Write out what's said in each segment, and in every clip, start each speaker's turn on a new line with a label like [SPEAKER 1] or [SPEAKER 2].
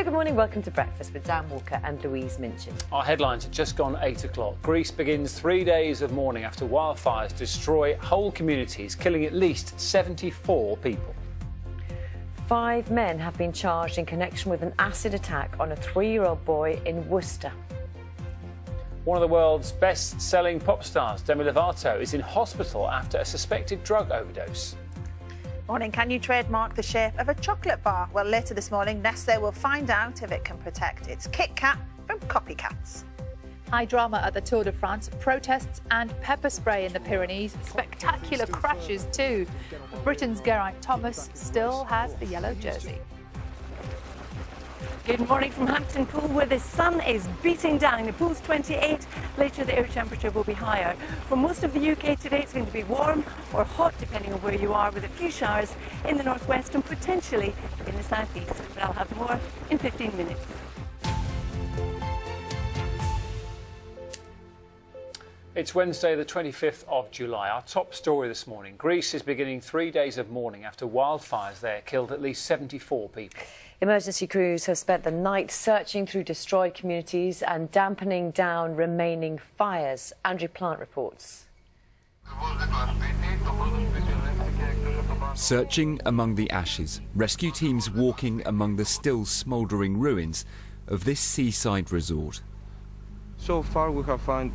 [SPEAKER 1] Hello, good morning. Welcome to Breakfast with Dan Walker and Louise Minchin.
[SPEAKER 2] Our headlines have just gone 8 o'clock. Greece begins 3 days of mourning after wildfires destroy whole communities, killing at least 74 people.
[SPEAKER 1] 5 men have been charged in connection with an acid attack on a 3-year-old boy in Worcester.
[SPEAKER 2] One of the world's best-selling pop stars, Demi Lovato, is in hospital after a suspected drug overdose.
[SPEAKER 3] Morning. Can you trademark the shape of a chocolate bar? Well, later this morning, Nestlé will find out if it can protect its Kit Kat from copycats.
[SPEAKER 4] High drama at the Tour de France, protests and pepper spray in the Pyrenees, spectacular crashes too. Britain's Geraint Thomas still has the yellow jersey.
[SPEAKER 1] Good morning from Hampton Pool, where the sun is beating down. The pool's 28. Later, the air temperature will be higher. For most of the UK today, it's going to be warm or hot, depending on where you are, with a few showers in the northwest and potentially in the southeast. But I'll have more in 15 minutes.
[SPEAKER 2] It's Wednesday, the 25th of July. Our top story this morning. Greece is beginning 3 days of mourning after wildfires there killed at least 74 people.
[SPEAKER 1] Emergency crews have spent the night searching through destroyed communities and dampening down remaining fires. Andrew Plant reports.
[SPEAKER 5] Searching among the ashes, rescue teams walking among the still smouldering ruins of this seaside resort.
[SPEAKER 6] So far we have found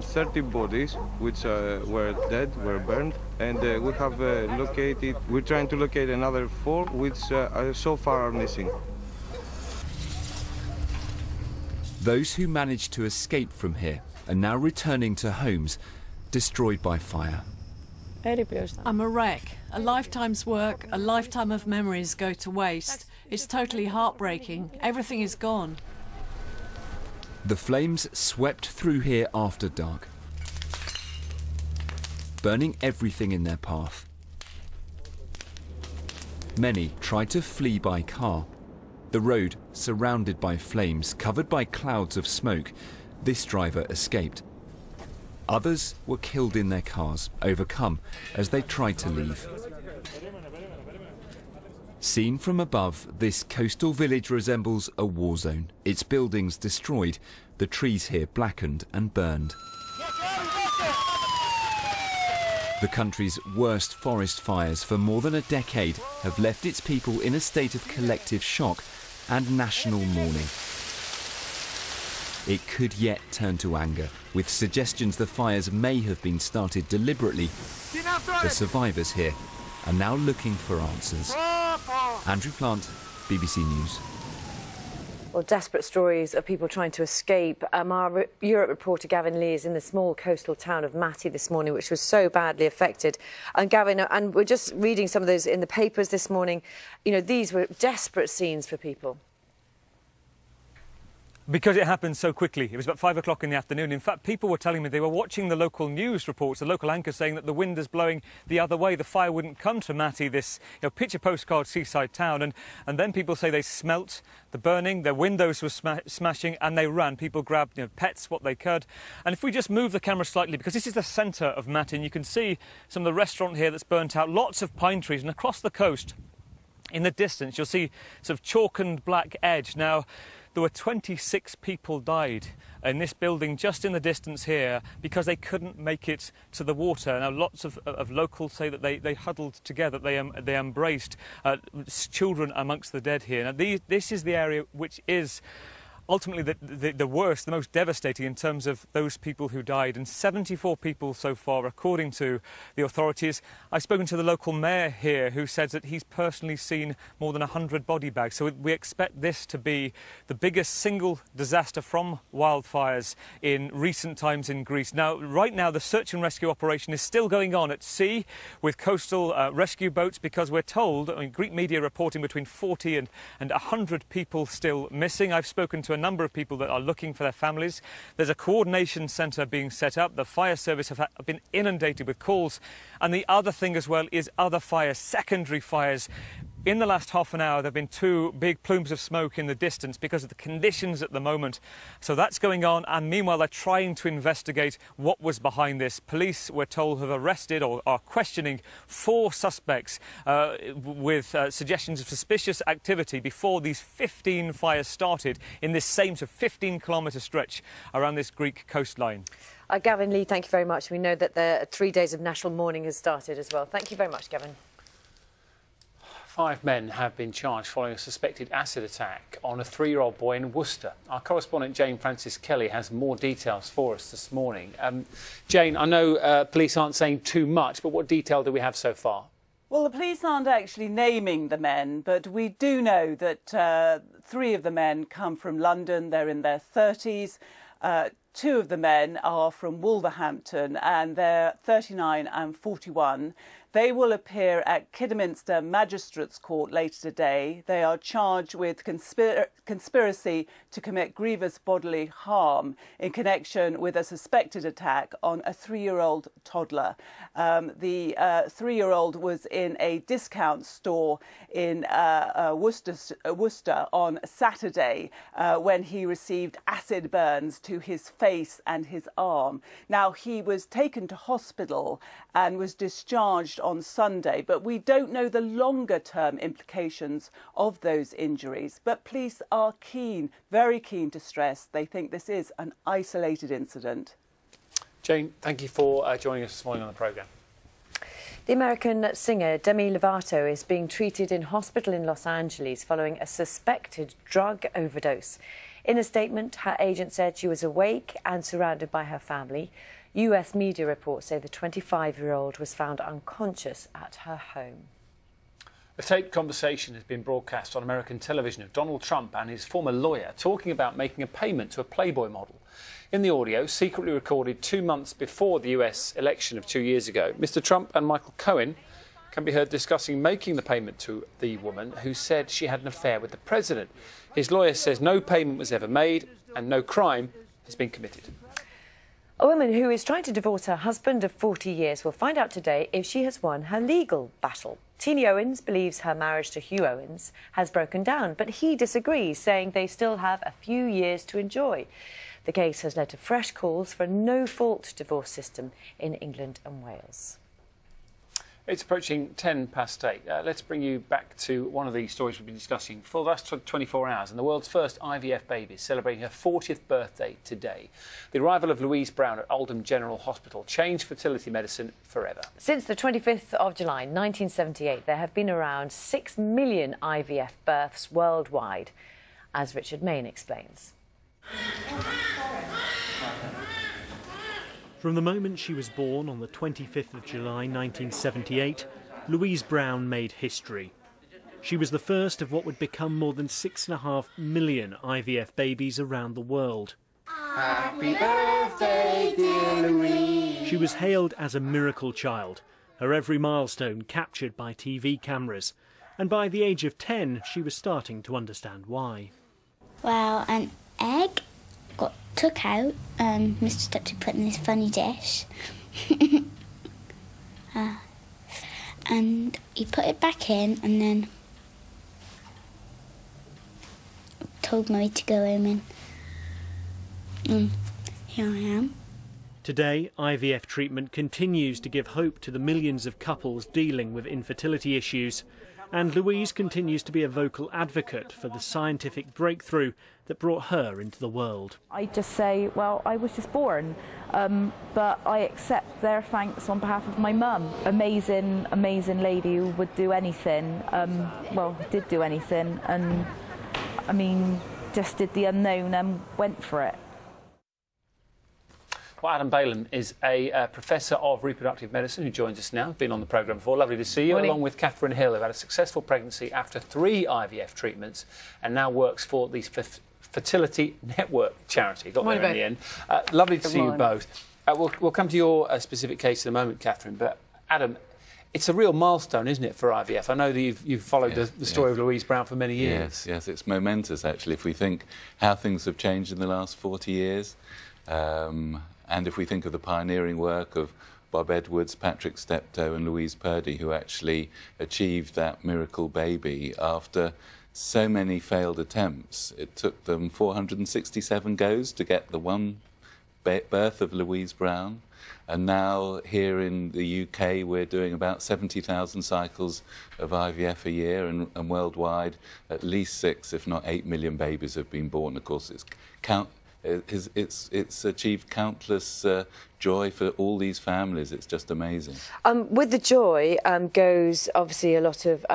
[SPEAKER 6] 30 bodies which were dead, were burned, and we have we're trying to locate another 4 which so far are missing.
[SPEAKER 5] Those who managed to escape from here are now returning to homes destroyed by fire.
[SPEAKER 7] I'm a wreck. A lifetime's work, a lifetime of memories go to waste. It's totally heartbreaking. Everything is gone.
[SPEAKER 5] The flames swept through here after dark, burning everything in their path. Many tried to flee by car. The road surrounded by flames, covered by clouds of smoke. This driver escaped. Others were killed in their cars, overcome as they tried to leave. Seen from above, this coastal village resembles a war zone. Its buildings destroyed, the trees here blackened and burned. The country's worst forest fires for more than a decade have left its people in a state of collective shock and national mourning. It could yet turn to anger, with suggestions the fires may have been started deliberately. The survivors here are now looking for answers. Andrew Plant, BBC News.
[SPEAKER 1] Well, desperate stories of people trying to escape. Our Europe reporter Gavin Lee is in the small coastal town of Mati this morning, which was so badly affected. And Gavin, and we're just reading some of those in the papers this morning. You know, these were desperate scenes for people.
[SPEAKER 8] Because it happened so quickly. It was about 5 o'clock in the afternoon. In fact, people were telling me they were watching the local news reports, the local anchor saying that the wind is blowing the other way. The fire wouldn't come to Mati, this picture postcard seaside town. And then people say they smelt the burning, their windows were smashing, and they ran. People grabbed pets, what they could. And if we just move the camera slightly, because this is the centre of Mati, and you can see some of the restaurant here that's burnt out, lots of pine trees, and across the coast, in the distance, you'll see sort of chalk and black edge. Now, there were 26 people died in this building just in the distance here because they couldn't make it to the water. Now, lots of locals say that they huddled together, they embraced children amongst the dead here. Now, this is the area which is ultimately the worst, the most devastating in terms of those people who died, and 74 people so far, according to the authorities. I've spoken to the local mayor here who says that he's personally seen more than 100 body bags. So we expect this to be the biggest single disaster from wildfires in recent times in Greece. Now, right now, the search and rescue operation is still going on at sea with coastal rescue boats, because we're told, Greek media reporting between 40 and 100 people still missing. I've spoken to a number of people that are looking for their families. There's a coordination centre being set up. The fire service have been inundated with calls. And the other thing as well is other fires, secondary fires, In the last half an hour, there have been two big plumes of smoke in the distance because of the conditions at the moment. So that's going on, and meanwhile, they're trying to investigate what was behind this. Police, we're told, have arrested or are questioning 4 suspects with suggestions of suspicious activity before these 15 fires started in this same 15-kilometre stretch around this Greek coastline.
[SPEAKER 9] Gavin Lee, thank you very much. We know that the 3 days of national mourning has started as well. Thank you very much, Gavin.
[SPEAKER 2] 5 men have been charged following a suspected acid attack on a 3-year-old boy in Worcester. Our correspondent Jane Francis Kelly has more details for us this morning. Jane, I know police aren't saying too much, but what detail do we have so far?
[SPEAKER 10] Well, the police aren't actually naming the men, but we do know that 3 of the men come from London. They're in their 30s. 2 of the men are from Wolverhampton, and they're 39 and 41. They will appear at Kidderminster Magistrates Court later today. They are charged with conspiracy to commit grievous bodily harm in connection with a suspected attack on a 3-year-old toddler. The 3-year-old was in a discount store in Worcester on Saturday when he received acid burns to his face and his arm. Now, he was taken to hospital and was discharged on Sunday, but we don't know the longer-term implications of those injuries. But police are keen, very keen to stress they think this is an isolated incident.
[SPEAKER 2] Jane, thank you for joining us this morning on the programme.
[SPEAKER 9] The American singer Demi Lovato is being treated in hospital in Los Angeles following a suspected drug overdose. In a statement, her agent said she was awake and surrounded by her family. US media reports say the 25-year-old was found unconscious at her home.
[SPEAKER 2] A taped conversation has been broadcast on American television of Donald Trump and his former lawyer talking about making a payment to a Playboy model. In the audio, secretly recorded 2 months before the US election of 2 years ago, Mr. Trump and Michael Cohen can be heard discussing making the payment to the woman who said she had an affair with the president. His lawyer says no payment was ever made and no crime has been committed.
[SPEAKER 9] A woman who is trying to divorce her husband of 40 years will find out today if she has won her legal battle. Teenie Owens believes her marriage to Hugh Owens has broken down, but he disagrees, saying they still have a few years to enjoy. The case has led to fresh calls for a no-fault divorce system in England and Wales.
[SPEAKER 2] It's approaching 8:10. Let's bring you back to one of the stories we've been discussing for the last 24 hours. And the world's first IVF baby is celebrating her 40th birthday today. The arrival of Louise Brown at Oldham General Hospital changed fertility medicine forever.
[SPEAKER 9] Since the 25th of July 1978, there have been around 6 million IVF births worldwide, as Richard Main explains.
[SPEAKER 11] From the moment she was born on the 25th of July 1978, Louise Brown made history. She was the first of what would become more than 6.5 million IVF babies around the world.
[SPEAKER 12] Happy birthday, dear Louise.
[SPEAKER 11] She was hailed as a miracle child, her every milestone captured by TV cameras. And by the age of 10, she was starting to understand why.
[SPEAKER 13] Well, an egg got took out and Mr. Stubbs put in this funny dish. And he put it back in and then told Mummy to go home and here I am.
[SPEAKER 11] Today, IVF treatment continues to give hope to the millions of couples dealing with infertility issues. And Louise continues to be a vocal advocate for the scientific breakthrough that brought her into the world.
[SPEAKER 14] I just say, well, I was just born, but I accept their thanks on behalf of my mum. Amazing, amazing lady who would do anything, well, did do anything, and I mean, just did the unknown and went for it.
[SPEAKER 2] Well, Adam Balen is a professor of reproductive medicine who joins us now. Been on the programme before. Lovely to see you.
[SPEAKER 9] Morning.
[SPEAKER 2] Along with Catherine Hill, who had a successful pregnancy after 3 IVF treatments and now works for the Fertility Network charity. Got there in the end. Lovely to see you both. We'll come to your specific case in a moment, Catherine, but Adam, it's a real milestone, isn't it, for IVF? I know that you've followed the story of Louise Brown for many years.
[SPEAKER 15] Yes, it's momentous, actually, if we think how things have changed in the last 40 years. And if we think of the pioneering work of Bob Edwards, Patrick Steptoe and Louise Purdy, who actually achieved that miracle baby after so many failed attempts. It took them 467 goes to get the one birth of Louise Brown. And now here in the UK we're doing about 70,000 cycles of IVF a year, and worldwide at least 6, if not 8 million babies have been born. Of course, it's achieved countless joy for all these families. It's just amazing.
[SPEAKER 9] With the joy goes obviously a lot of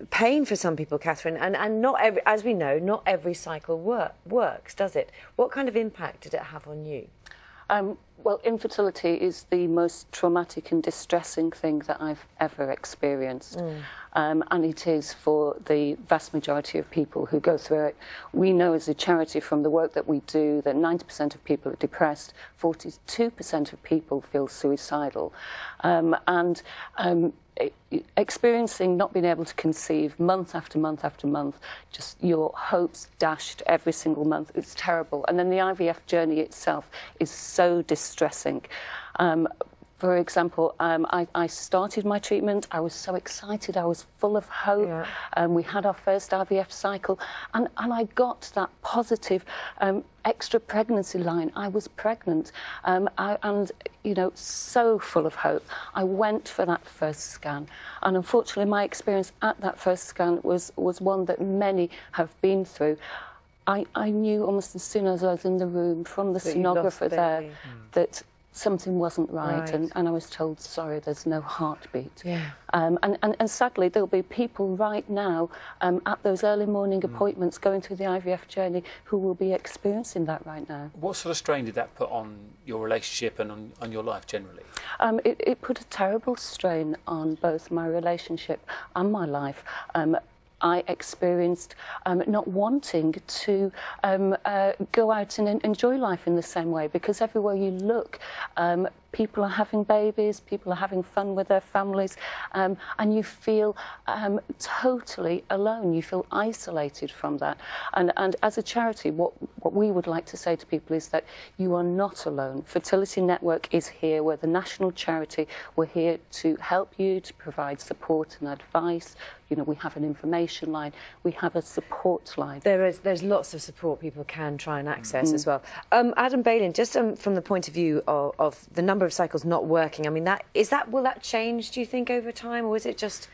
[SPEAKER 9] pain for some people, Catherine, and not every, as we know, not every cycle works, does it? What kind of impact did it have on you?
[SPEAKER 16] Well, infertility is the most traumatic and distressing thing that I've ever experienced. And it is for the vast majority of people who go through it. We know as a charity from the work that we do that 90% of people are depressed, 42% of people feel suicidal. Experiencing not being able to conceive month after month after month, just your hopes dashed every single month, it's terrible. And then the IVF journey itself is so distressing. For example, I started my treatment, I was so excited, I was full of hope. We had our first IVF cycle, and I got that positive extra pregnancy line. I was pregnant, and, you know, so full of hope. I went for that first scan, and unfortunately my experience at that first scan was one that many have been through. I knew almost as soon as I was in the room from the sonographer there that something wasn't right. And I was told, sorry, there's no heartbeat. And sadly, there'll be people right now at those early morning appointments going through the IVF journey who will be experiencing that right now.
[SPEAKER 2] What sort of strain did that put on your relationship and on your life generally?
[SPEAKER 16] It put a terrible strain on both my relationship and my life. I experienced not wanting to go out and enjoy life in the same way, because everywhere you look, people are having babies, people are having fun with their families, and you feel totally alone. You feel isolated from that. And as a charity, what we would like to say to people is that you are not alone. Fertility Network is here. We're the national charity. We're here to help you, to provide support and advice. You know, we have an information line. We have a support line.
[SPEAKER 9] There's lots of support people can try and access as well. Adam Bailin, just from the point of view of the number of cycles not working, I mean, will that change, do you think, over time, or is it just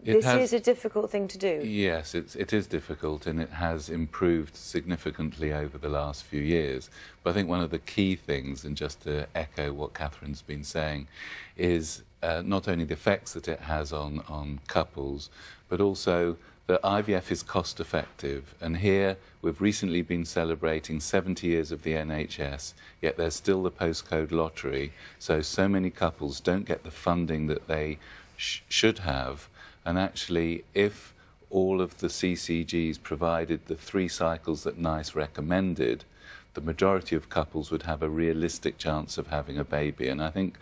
[SPEAKER 9] this is a difficult thing to do? Yes,
[SPEAKER 15] it is difficult, and it has improved significantly over the last few years. But I think one of the key things, and just to echo what Catherine's been saying, is not only the effects that it has on couples, but also that IVF is cost effective. And here we've recently been celebrating 70 years of the NHS, yet there's still the postcode lottery. So many couples don't get the funding that they should have. And actually, if all of the CCGs provided the 3 cycles that NICE recommended, the majority of couples would have a realistic chance of having a baby. And I think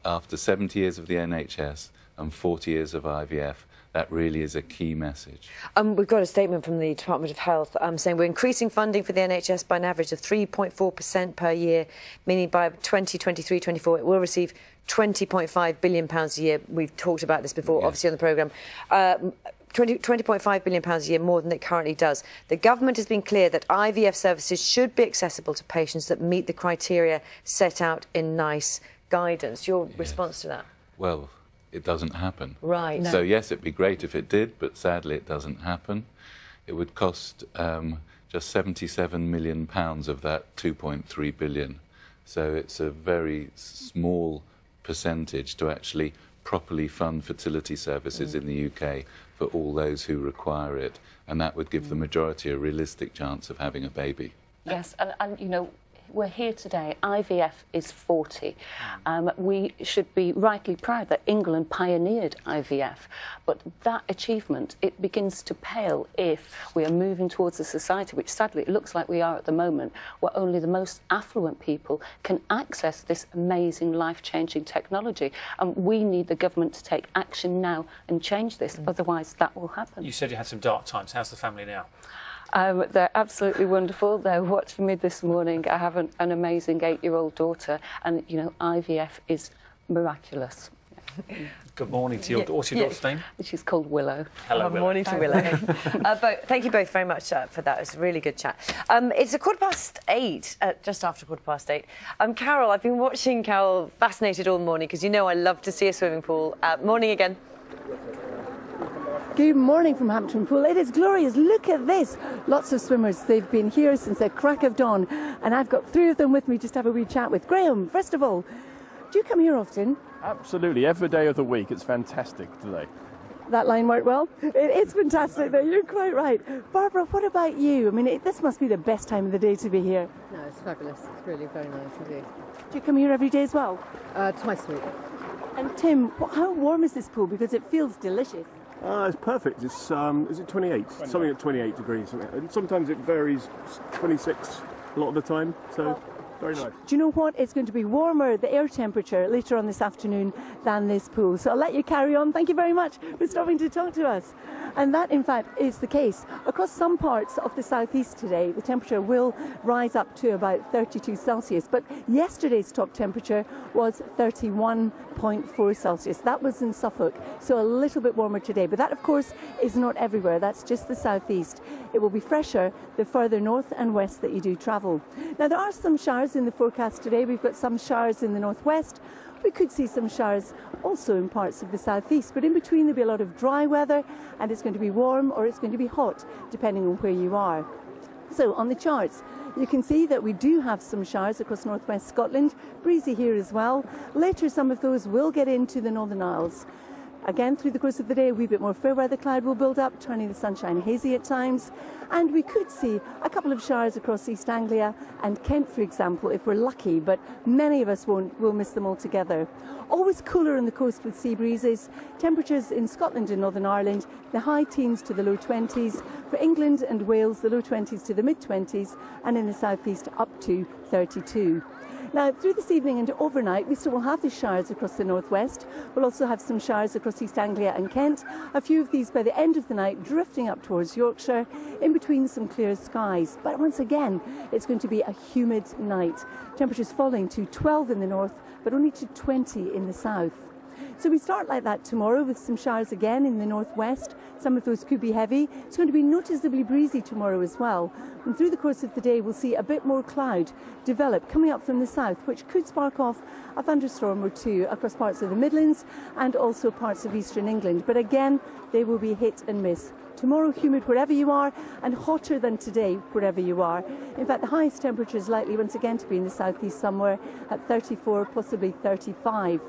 [SPEAKER 15] after 70 years of the NHS and 40 years of IVF, that really is a key message. We've
[SPEAKER 9] got a statement from the Department of Health saying we're increasing funding for the NHS by an average of 3.4% per year, meaning by 2023-24 it will receive £20.5 billion a year. We've talked about this before, obviously, on the programme. £20.5 billion a year, more than it currently does. The government has been clear that IVF services should be accessible to patients that meet the criteria set out in NICE guidance. Your response to that? Well,
[SPEAKER 15] it doesn't happen.
[SPEAKER 9] Right.
[SPEAKER 15] So yes, it'd be great if it did, but sadly it doesn't happen. It would cost just £77 million of that £2.3 billion. So it's a very small percentage to actually properly fund fertility services in the UK for all those who require it, and that would give the majority a realistic chance of having a baby.
[SPEAKER 16] Yes, and you know, we're here today. IVF is 40. We should be rightly proud that England pioneered IVF, but that achievement, it begins to pale if we are moving towards a society, which sadly it looks like we are at the moment, where only the most affluent people can access this amazing life-changing technology. And we need the government to take action now and change this, otherwise that will happen.
[SPEAKER 2] You said you had some dark times. How's the family now?
[SPEAKER 16] They're absolutely wonderful. They're watching me this morning. I have an amazing 8-year-old daughter, and you know, IVF is miraculous.
[SPEAKER 2] Good morning to you. What's your daughter's name?
[SPEAKER 16] She's called Willow.
[SPEAKER 2] Hello, Willow.
[SPEAKER 9] Morning to Willow. Thank you both very much for that. It was a really good chat. It's 8:15, just after 8:15. Carol, I've been watching Carol fascinated all morning because you know I love to see a swimming pool. Morning again.
[SPEAKER 17] Good morning from Hampton Pool. It is glorious. Look at this. Lots of swimmers. They've been here since the crack of dawn. And I've got 3 of them with me just to have a wee chat with. Graham, first of all, do you come here often?
[SPEAKER 18] Absolutely. Every day of the week. It's fantastic today.
[SPEAKER 17] That line worked well. It's fantastic though. You're quite right. Barbara, what about you? I mean, this must be the best time of the day to be here.
[SPEAKER 19] No, it's fabulous. It's really very nice indeed.
[SPEAKER 17] Do you come here every day as well?
[SPEAKER 19] Twice a week.
[SPEAKER 17] And Tim, how warm is this pool? Because it feels delicious.
[SPEAKER 18] It's perfect. It's is it 28? Something at 28 degrees. And sometimes it varies 26 a lot of the time. So very nice.
[SPEAKER 17] Do you know what? It's going to be warmer, the air temperature, later on this afternoon than this pool. So I'll let you carry on. Thank you very much for stopping to talk to us. And that, in fact, is the case. Across some parts of the southeast today, the temperature will rise up to about 32 Celsius. But yesterday's top temperature was 31.4 Celsius. That was in Suffolk, so a little bit warmer today. But that, of course, is not everywhere. That's just the southeast. It will be fresher the further north and west that you do travel. Now, there are some showers in the forecast today. We've got some showers in the northwest. We could see some showers also in parts of the southeast, but in between there'll be a lot of dry weather, and it's going to be warm or it's going to be hot, depending on where you are. So on the charts, you can see that we do have some showers across northwest Scotland, breezy here as well. Later, some of those will get into the Northern Isles. Again, through the course of the day, a wee bit more fair weather cloud will build up, turning the sunshine hazy at times. And we could see a couple of showers across East Anglia and Kent, for example, if we're lucky, but many of us will miss them altogether. Always cooler on the coast with sea breezes. Temperatures in Scotland and Northern Ireland, the high teens to the low 20s. For England and Wales, the low 20s to the mid 20s, and in the southeast up to 32. Now, through this evening and overnight, we still will have the showers across the northwest. We'll also have some showers across East Anglia and Kent. A few of these by the end of the night, drifting up towards Yorkshire, in between some clear skies. But once again, it's going to be a humid night. Temperatures falling to 12 in the north, but only to 20 in the south. So we start like that tomorrow with some showers again in the northwest. Some of those could be heavy. It's going to be noticeably breezy tomorrow as well. And through the course of the day, we'll see a bit more cloud develop coming up from the south, which could spark off a thunderstorm or two across parts of the Midlands and also parts of eastern England. But again, they will be hit and miss. Tomorrow, humid wherever you are and hotter than today wherever you are. In fact, the highest temperature is likely once again to be in the southeast somewhere at 34, possibly 35.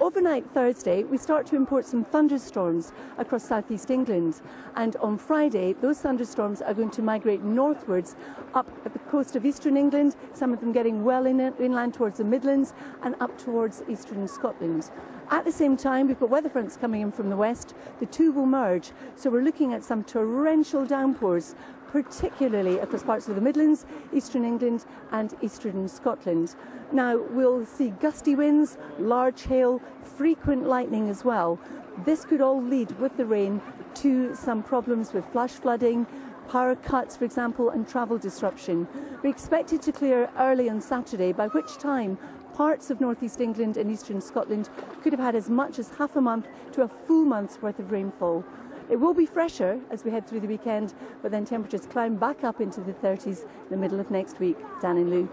[SPEAKER 17] Overnight Thursday, we start to import some thunderstorms across southeast England. And on Friday, those thunderstorms are going to migrate northwards up at the coast of eastern England, some of them getting well inland towards the Midlands and up towards eastern Scotland. At the same time, we've got weather fronts coming in from the west. The two will merge, so we're looking at some torrential downpours, particularly across parts of the Midlands, eastern England and eastern Scotland. Now, we'll see gusty winds, large hail, frequent lightning as well. This could all lead, with the rain, to some problems with flash flooding, power cuts, for example, and travel disruption. We expect it to clear early on Saturday, by which time parts of northeast England and eastern Scotland could have had as much as half a month to a full month's worth of rainfall. It will be fresher as we head through the weekend, but then temperatures climb back up into the 30s in the middle of next week. Dan and Lou.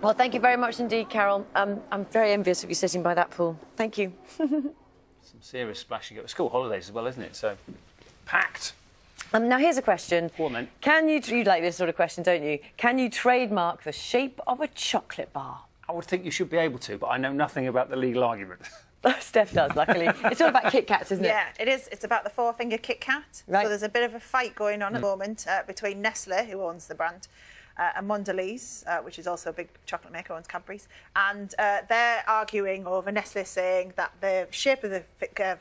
[SPEAKER 9] Well, thank you very much indeed, Carol. I'm very envious of you sitting by that pool. Thank you.
[SPEAKER 2] Some serious splashing at school holidays as well, isn't it? So, packed.
[SPEAKER 9] Now, here's a question.
[SPEAKER 2] Go on, then.
[SPEAKER 9] You like this sort of question, don't you? Can you trademark the shape of a chocolate bar?
[SPEAKER 2] I would think you should be able to, but I know nothing about the legal argument.
[SPEAKER 9] Steph does, luckily. It's all about Kit Kats, isn't it?
[SPEAKER 3] Yeah, it is. It's about the four-finger Kit Kat.
[SPEAKER 9] Right.
[SPEAKER 3] So there's a bit of a fight going on at the moment between Nestle, who owns the brand, and Mondelez, which is also a big chocolate maker, owns Cadbury's. And they're arguing over Nestle saying that the shape of the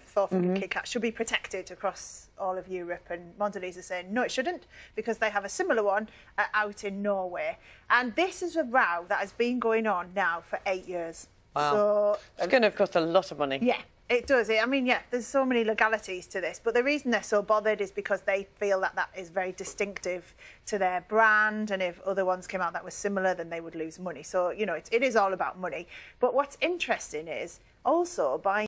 [SPEAKER 3] four-finger Kit Kat should be protected across all of Europe. And Mondelez is saying, no, it shouldn't, because they have a similar one out in Norway. And this is a row that has been going on now for 8 years.
[SPEAKER 9] Wow.
[SPEAKER 3] So,
[SPEAKER 9] it's going to have cost a lot of money.
[SPEAKER 3] Yeah. It does. I mean, yeah, there's so many legalities to this, but the reason they're so bothered is because they feel that that is very distinctive to their brand, and if other ones came out that were similar, then they would lose money. So, you know, it is all about money. But what's interesting is also by